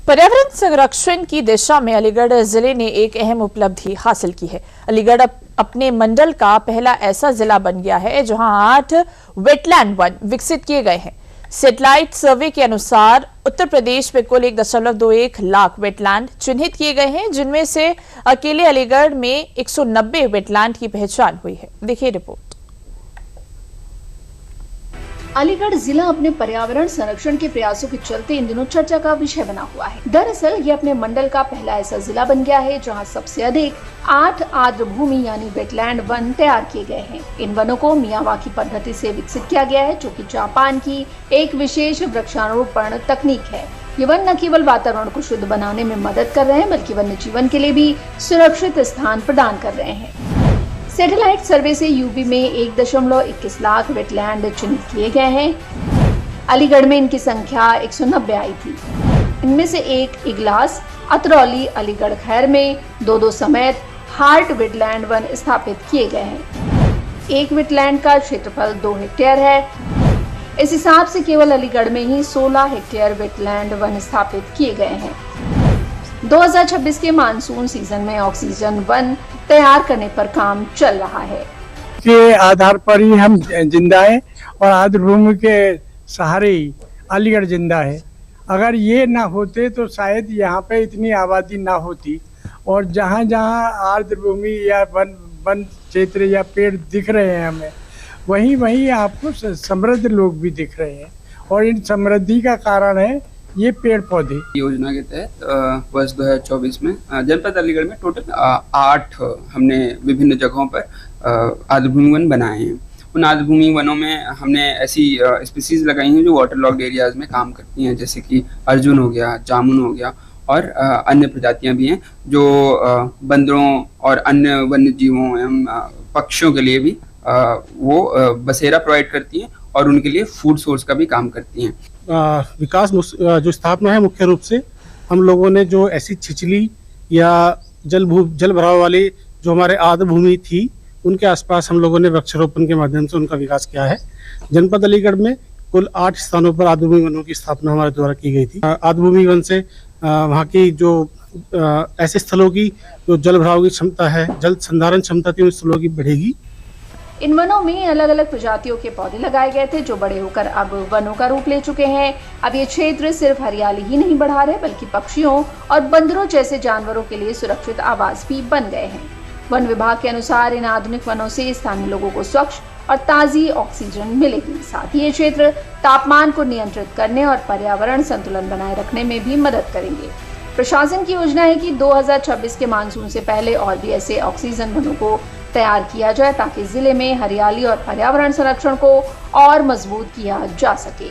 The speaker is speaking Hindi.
पर्यावरण संरक्षण की दिशा में अलीगढ़ जिले ने एक अहम उपलब्धि हासिल की है। अलीगढ़ अपने मंडल का पहला ऐसा जिला बन गया है जहां 8 वेटलैंड वन विकसित किए गए हैं। सैटेलाइट सर्वे के अनुसार उत्तर प्रदेश में कुल 1.21 लाख वेटलैंड चिन्हित किए गए हैं, जिनमें से अकेले अलीगढ़ में 190 वेटलैंड की पहचान हुई है। देखिए रिपोर्ट। अलीगढ़ जिला अपने पर्यावरण संरक्षण के प्रयासों के चलते इन दिनों चर्चा का विषय बना हुआ है। दरअसल ये अपने मंडल का पहला ऐसा जिला बन गया है जहां सबसे अधिक 8 आर्द्र भूमि यानी वेटलैंड वन तैयार किए गए हैं। इन वनों को मियावाकी पद्धति से विकसित किया गया है, जो कि जापान की एक विशेष वृक्षारोपण तकनीक है। ये वन न केवल वातावरण को शुद्ध बनाने में मदद कर रहे हैं, बल्कि वन्य जीवन के लिए भी सुरक्षित स्थान प्रदान कर रहे हैं। सैटेलाइट सर्वे से यूपी में 1.21 लाख वेटलैंड चिन्हित किए गए हैं। अलीगढ़ में इनकी संख्या 190 आई थी। इनमें से एक इगलास, अतरौली, अलीगढ़ खैर में 2 समेत 8 वेटलैंड वन स्थापित किए गए हैं। एक वेटलैंड का क्षेत्रफल 2 हेक्टेयर है। इस हिसाब से केवल अलीगढ़ में ही 16 हेक्टेयर वेटलैंड वन स्थापित किए गए हैं। 2026 के मानसून सीजन में ऑक्सीजन वन तैयार करने पर काम चल रहा है। के आधार पर ही हम जिंदा है और आर्द्र भूमि के सहारे ही अलीगढ़ जिंदा है। अगर ये ना होते तो शायद यहाँ पे इतनी आबादी ना होती, और जहाँ जहाँ आर्द्र भूमि या वन क्षेत्र या पेड़ दिख रहे हैं हमें, वहीं वहीं आपको समृद्ध लोग भी दिख रहे हैं, और इन समृद्धि का कारण है ये पेड़ पौधे। योजना के तहत वर्ष 2024 में जनपद अलीगढ़ में टोटल 8 हमने विभिन्न जगहों पर आर्द्रभूमि वन बनाए हैं। उन आर्द्रभूमि वनों में हमने ऐसी स्पीसीज लगाई हैं जो वाटर लॉक्ड एरियाज में काम करती हैं, जैसे कि अर्जुन हो गया, जामुन हो गया, और अन्य प्रजातियां भी हैं जो बंदरों और अन्य वन्य जीवों एवं पक्षियों के लिए भी वो बसेरा प्रोवाइड करती हैं और उनके लिए फूड सोर्स का भी काम करती हैं। विकास जो स्थापना है, मुख्य रूप से हम लोगों ने जो ऐसी छिछली या जल भराव वाली जो हमारे आर्द्र भूमि थी, उनके आसपास हम लोगों ने वृक्षारोपण के माध्यम से उनका विकास किया है। जनपद अलीगढ़ में कुल 8 स्थानों पर आर्द्र भूमि वनों की स्थापना हमारे द्वारा की गई थी। आर्द्र भूमि वन से वहाँ की जो ऐसे स्थलों की जो जल भराव की क्षमता है, जल संधारण क्षमता थी, उन स्थलों की बढ़ेगी। इन वनों में अलग अलग प्रजातियों के पौधे लगाए गए थे, जो बड़े होकर अब वनों का रूप ले चुके हैं। अब ये क्षेत्र सिर्फ हरियाली ही नहीं बढ़ा रहे, बल्कि पक्षियों और बंदरों जैसे जानवरों के लिए सुरक्षित आवास भी बन गए हैं। वन विभाग के अनुसार इन आधुनिक वनों से स्थानीय लोगों को स्वच्छ और ताजी ऑक्सीजन मिलेगी। साथ ही ये क्षेत्र तापमान को नियंत्रित करने और पर्यावरण संतुलन बनाए रखने में भी मदद करेंगे। प्रशासन की योजना है कि 2026 के मानसून से पहले और भी ऐसे ऑक्सीजन वनों को तैयार किया जाए, ताकि जिले में हरियाली और पर्यावरण संरक्षण को और मजबूत किया जा सके।